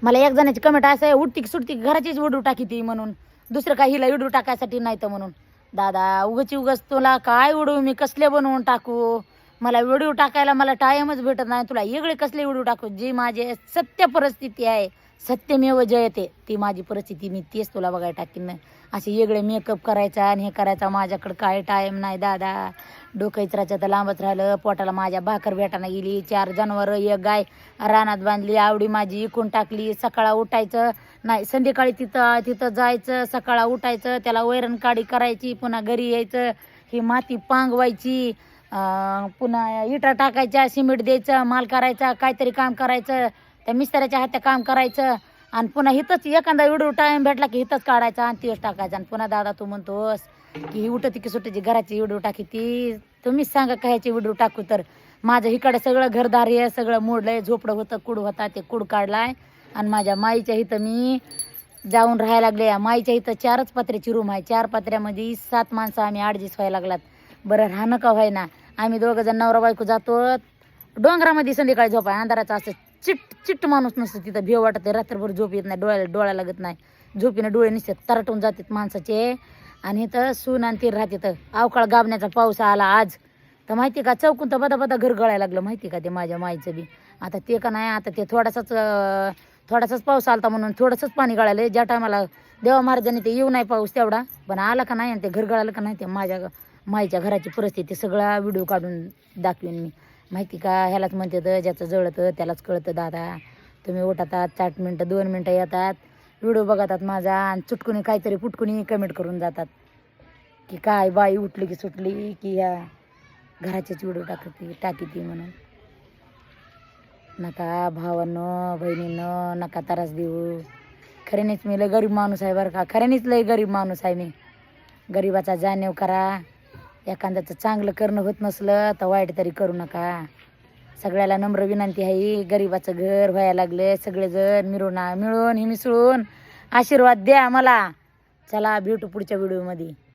मला एक जणाची कमेंट असं आहे, उठती सुटती घराचीच व्हिडिओ टाकी ती म्हणून, दुसरं काही हिला व्हिडिओ टाकायसाठी नाही तर म्हणून. दादा उगच तुला काय व्हिडिओ मी कसले बनवून टाकू, मला व्हिडिओ टाकायला मला टाईमच भेटत नाही, तुला वेगळे कसले व्हिडिओ टाकू. जी माझी सत्य परिस्थिती आहे, सत्यमेव जयते, ती माझी परिस्थिती, मी तेच तुला बघायला टाकीन ना. असे वेगळे मेकअप करायचा आणि हे करायचा माझ्याकडं काय टाईम नाही दादा. डोकं इचरायचं तर लांबच राहिलं, पोटाला माझ्या भाकर भेटाना गेली, 4 जनावरं 1 गाय रानात बांधली, आवडी माझी इकून टाकली. सकाळा उठायचं नाही, संध्याकाळी तिथं जायचं, सकाळा उठायचं, त्याला वैरण काढी करायची, पुन्हा घरी यायचं, ही माती पांगवायची, पुन्हा इटा टाकायच्या, सिमेंट द्यायचं, माल करायचा, काहीतरी काम करायचं, त्या मिस्त्र्याच्या हातात काम करायचं, आणि पुन्हा इथंच एखादा व्हिडिओ टाईम भेटला की इथंच काढायचा आणि तिथंच टाकायचा. आणि पुन्हा दादा तू म्हणतोस की ही उठती की सुटायची घराची व्हिडिओ टाकी, ती तुम्हीच सांगा कायची व्हिडिओ टाकू. तर माझं इकडे सगळं घरदारी आहे, सगळं मोडलंय, झोपडं होतं, कुड होता, ते कुड काढलाय. आणि माझ्या माईच्या इथं मी जाऊन राहायला लागले. माईच्या इथं 4च पत्र्याची रूम आहे, 4 पत्र्यामध्ये 7 माणसं आम्ही ॲडजस्ट व्हायला लागलात. बरं राहणं का व्हायना, आम्ही 2 जण नवरा बायको जातो डोंगरामध्ये, संध्याकाळी झोपाय अंधाराचं असं चिट्ट माणूस नसतं तिथं, भेव वाटत, रात्रभर झोप येत नाही, डोळ्या लागत नाही, झोपीनं डोळे निसतात तरटून जातात माणसाचे. आणि इथं सून आणि ती राहते. तर अवकाळ गाबण्याचा पाऊस आला आज तर माहिती का, चौकून तर बदा घर गळायला लागलं माहिती का ते माझ्या माईचं बी. आता ते का नाही, आता ते थोडासाच पाऊस आलता म्हणून थोडंसंच पाणी गळालं. ज्या टायमाला देवा महाराजांनी ते येऊ नाही पाऊस तेवढा, पण आला का नाही आणि ते घर गळालं का नाही, ते माझ्या माईच्या घराची परिस्थिती सगळा व्हिडिओ काढून दाखवेन मी. माहिती का, ह्यालाच म्हणते तर ज्याचं जळतं त्यालाच कळतं दादा. तुम्ही उठतात 4 मिनटं 2 मिनटं येतात, व्हिडिओ बघतात माझा, आणि चुटकुनी काहीतरी पुटकुनी कमेंट करून जातात की काय बाई उठली की सुटली की ह्या घराचीच व्हिडिओ टाकी ती म्हणून. नका भावांनो बहिणींनो, नका त्रास देऊ. खऱ्यानेच मी लय गरीब माणूस आहे बरं का, खऱ्यानेच लय गरीब माणूस आहे मी. गरिबाचा जाणीव करा. एखाद्याचं चांगलं करणं होत नसलं तर वाईट तरी करू नका. सगळ्याला नम्र विनंती आहे, गरिबाचं घर व्हायला लागले, सगळेजण मिळून ही मिसळून आशीर्वाद द्या मला. चला भेटू पुढच्या व्हिडिओमध्ये.